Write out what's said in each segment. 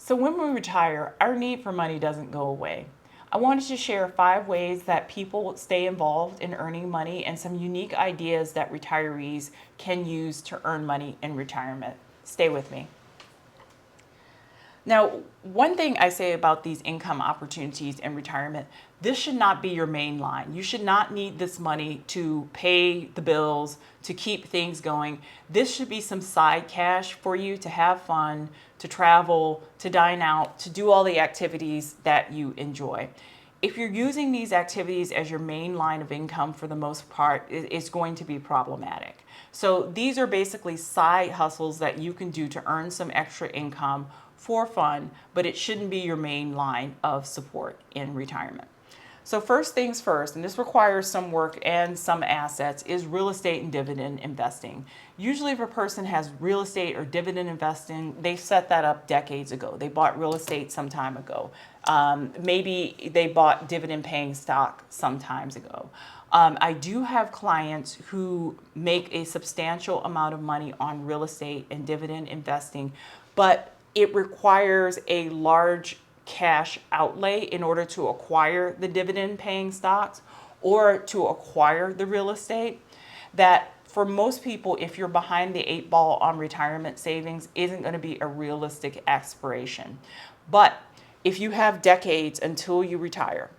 So when we retire, our need for money doesn't go away. I wanted to share 5 ways that people stay involved in earning money and some unique ideas that retirees can use to earn money in retirement. Stay with me. Now, one thing I say about these income opportunities in retirement, this should not be your main line. You should not need this money to pay the bills, to keep things going. This should be some side cash for you to have fun, to travel, to dine out, to do all the activities that you enjoy. If you're using these activities as your main line of income for the most part, it's going to be problematic. So these are basically side hustles that you can do to earn some extra income for fun, but it shouldn't be your main line of support in retirement. So first things first, and this requires some work and some assets, is real estate and dividend investing. Usually if a person has real estate or dividend investing, they set that up decades ago. They bought real estate some time ago. Maybe they bought dividend paying stock some times ago. I do have clients who make a substantial amount of money on real estate and dividend investing, but it requires a large cash outlay in order to acquire the dividend paying stocks or to acquire the real estate. That for most people, if you're behind the 8 ball on retirement savings, isn't going to be a realistic aspiration. But if you have decades until you retire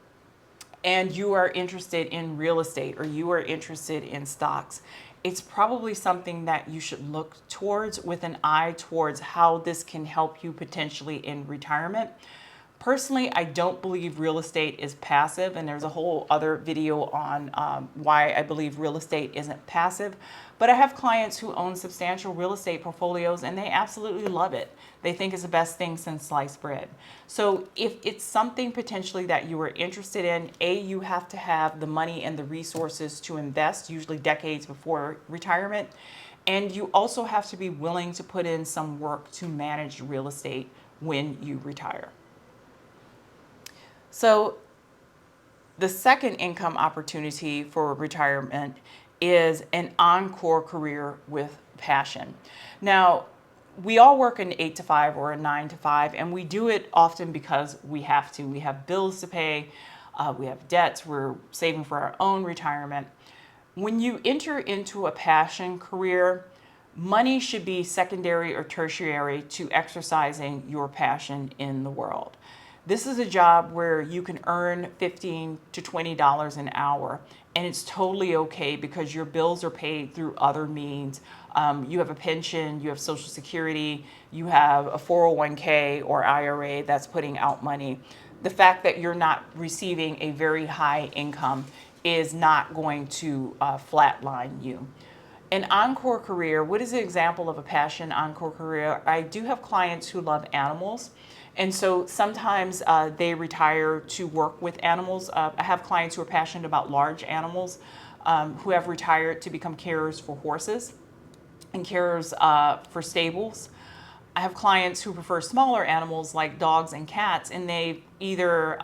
and you are interested in real estate or you are interested in stocks, it's probably something that you should look towards with an eye towards how this can help you potentially in retirement. Personally, I don't believe real estate is passive, and there's a whole other video on why I believe real estate isn't passive. But I have clients who own substantial real estate portfolios, and they absolutely love it. They think it's the best thing since sliced bread. So if it's something potentially that you are interested in, you have to have the money and the resources to invest, usually decades before retirement. And you also have to be willing to put in some work to manage real estate when you retire. So the second income opportunity for retirement is an encore career with passion. Now, we all work an 8 to 5 or a 9 to 5, and we do it often because we have to. We have bills to pay, we have debts, we're saving for our own retirement. When you enter into a passion career, money should be secondary or tertiary to exercising your passion in the world. This is a job where you can earn $15 to $20 an hour, and it's totally okay because your bills are paid through other means. You have a pension, you have Social Security, you have a 401k or IRA that's putting out money. The fact that you're not receiving a very high income is not going to flatline you. An encore career, what is an example of a passion encore career? I do have clients who love animals. And so sometimes they retire to work with animals. I have clients who are passionate about large animals who have retired to become carers for horses and carers for stables. I have clients who prefer smaller animals like dogs and cats, and they either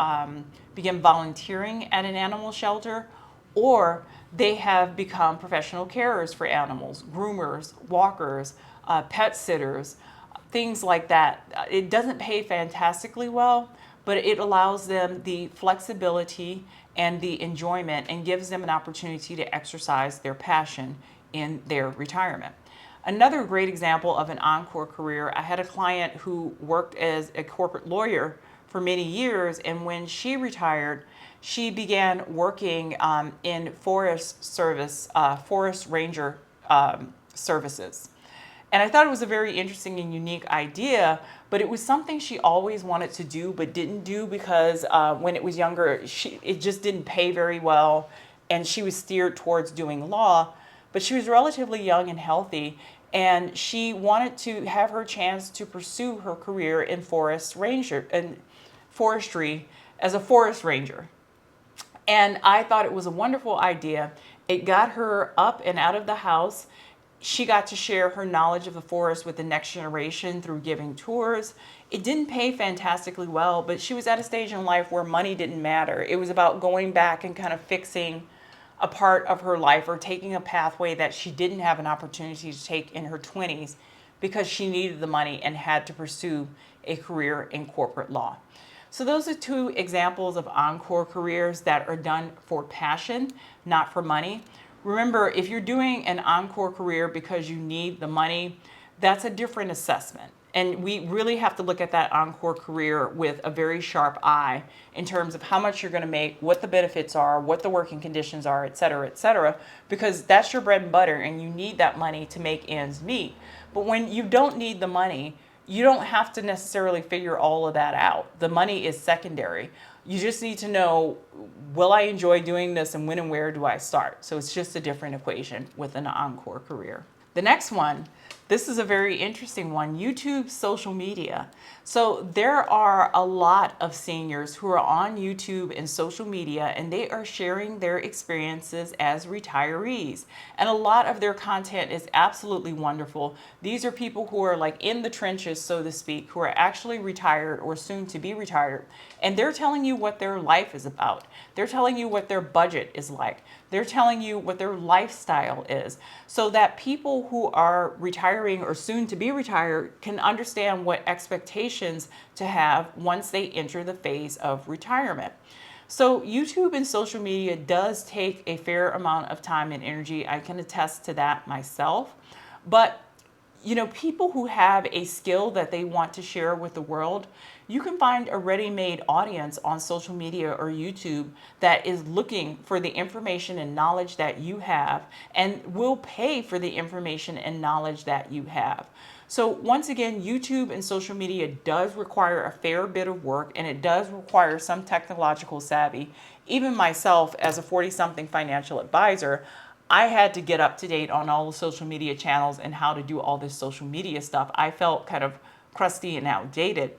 begin volunteering at an animal shelter or they have become professional carers for animals, groomers, walkers, pet sitters, things like that. It doesn't pay fantastically well, but it allows them the flexibility and the enjoyment and gives them an opportunity to exercise their passion in their retirement. Another great example of an encore career, I had a client who worked as a corporate lawyer for many years, and when she retired, she began working in forest ranger services. And I thought it was a very interesting and unique idea, but it was something she always wanted to do but didn't do because when it was younger, it just didn't pay very well, and she was steered towards doing law. But she was relatively young and healthy, and she wanted to have her chance to pursue her career in forestry as a forest ranger. And I thought it was a wonderful idea. It got her up and out of the house. She got to share her knowledge of the forest with the next generation through giving tours. It didn't pay fantastically well, but she was at a stage in life where money didn't matter. It was about going back and kind of fixing a part of her life or taking a pathway that she didn't have an opportunity to take in her 20s because she needed the money and had to pursue a career in corporate law. So those are two examples of Encore careers that are done for passion, not for money. Remember, if you're doing an Encore career because you need the money, that's a different assessment. And we really have to look at that Encore career with a very sharp eye in terms of how much you're going to make, what the benefits are, what the working conditions are, et cetera, because that's your bread and butter and you need that money to make ends meet. But when you don't need the money, you don't have to necessarily figure all of that out. The money is secondary. You just need to know, will I enjoy doing this, and when and where do I start? So it's just a different equation with an Encore career. The next one, this is a very interesting one, YouTube social media. So there are a lot of seniors who are on YouTube and social media, and they are sharing their experiences as retirees. And a lot of their content is absolutely wonderful. These are people who are like in the trenches, so to speak, who are actually retired or soon to be retired. And they're telling you what their life is about. They're telling you what their budget is like. They're telling you what their lifestyle is, so that people who are retiring or soon to be retired can understand what expectations to have once they enter the phase of retirement. So YouTube and social media does take a fair amount of time and energy. I can attest to that myself. But people who have a skill that they want to share with the world, you can find a ready-made audience on social media or YouTube that is looking for the information and knowledge that you have and will pay for the information and knowledge that you have. So once again, YouTube and social media does require a fair bit of work, and it does require some technological savvy. Even myself, as a 40-something financial advisor, I had to get up to date on all the social media channels and how to do all this social media stuff. I felt kind of crusty and outdated,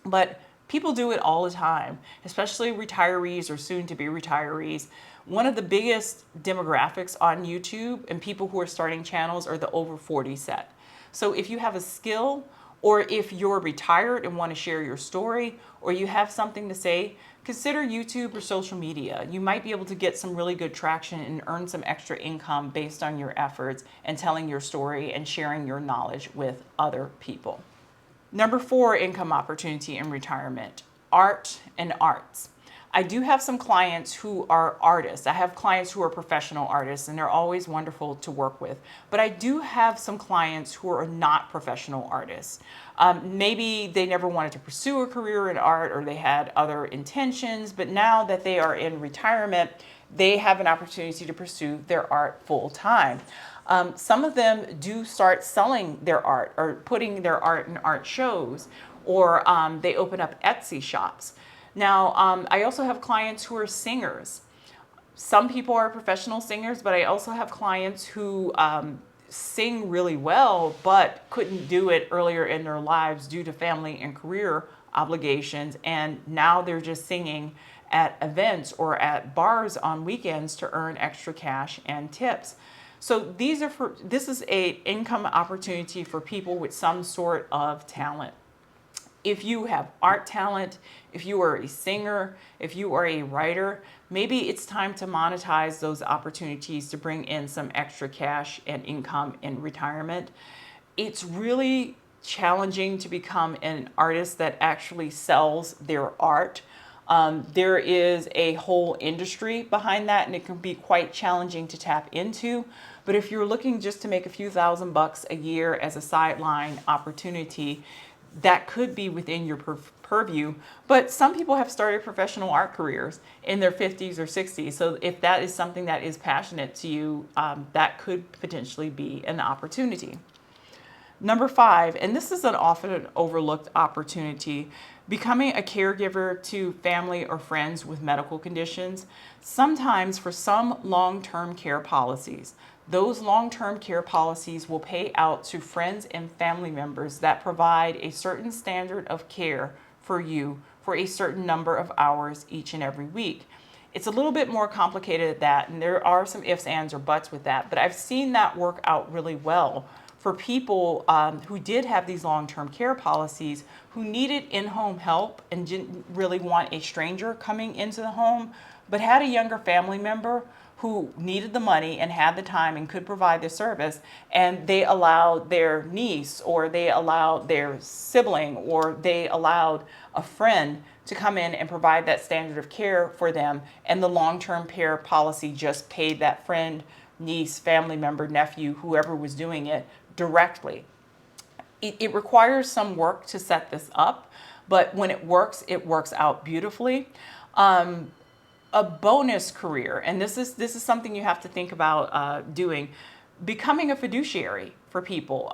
but people do it all the time, especially retirees or soon to be retirees. One of the biggest demographics on YouTube and people who are starting channels are the over 40 set. So if you have a skill, or if you're retired and want to share your story, or you have something to say, consider YouTube or social media. You might be able to get some really good traction and earn some extra income based on your efforts and telling your story and sharing your knowledge with other people. Number 4 income opportunity in retirement, art and arts. I do have some clients who are artists. I have clients who are professional artists, and they're always wonderful to work with. But I do have some clients who are not professional artists. Maybe they never wanted to pursue a career in art, or they had other intentions, but now that they are in retirement, they have an opportunity to pursue their art full time. Some of them do start selling their art or putting their art in art shows, or they open up Etsy shops. Now, I also have clients who are singers. Some people are professional singers, but I also have clients who sing really well, but couldn't do it earlier in their lives due to family and career obligations. And now they're just singing at events or at bars on weekends to earn extra cash and tips. So this is an income opportunity for people with some sort of talent. If you have art talent, if you are a singer, if you are a writer, maybe it's time to monetize those opportunities to bring in some extra cash and income in retirement. It's really challenging to become an artist that actually sells their art. There is a whole industry behind that, and it can be quite challenging to tap into. But if you're looking just to make a few $1,000s a year as a sideline opportunity, that could be within your purview. But some people have started professional art careers in their 50s or 60s. So if that is something that is passionate to you, that could potentially be an opportunity. Number 5, and this is an often overlooked opportunity, becoming a caregiver to family or friends with medical conditions. Sometimes for some long-term care policies, those long-term care policies will pay out to friends and family members that provide a certain standard of care for you for a certain number of hours each and every week. It's a little bit more complicated than that, and there are some ifs, ands, or buts with that, but I've seen that work out really well for people who did have these long-term care policies, who needed in-home help and didn't really want a stranger coming into the home, but had a younger family member who needed the money and had the time and could provide the service, and they allowed their niece or they allowed their sibling or they allowed a friend to come in and provide that standard of care for them, and the long-term care policy just paid that friend, niece, family member, nephew, whoever was doing it directly. It requires some work to set this up, but when it works out beautifully. A bonus career, and this is something you have to think about doing, becoming a fiduciary for people.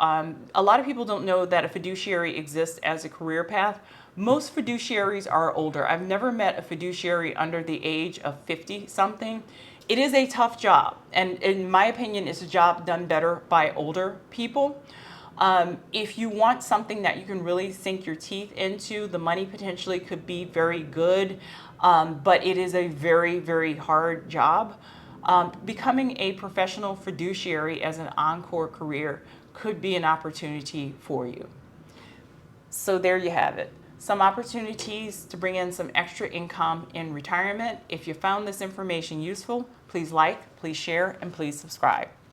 A lot of people don't know that a fiduciary exists as a career path. Most fiduciaries are older. I've never met a fiduciary under the age of 50 something. It is a tough job, and in my opinion, it's a job done better by older people. If you want something that you can really sink your teeth into, the money potentially could be very good, but it is a very, very hard job. Becoming a professional fiduciary as an Encore career could be an opportunity for you. So there you have it. Some opportunities to bring in some extra income in retirement. If you found this information useful, please like, please share, and please subscribe.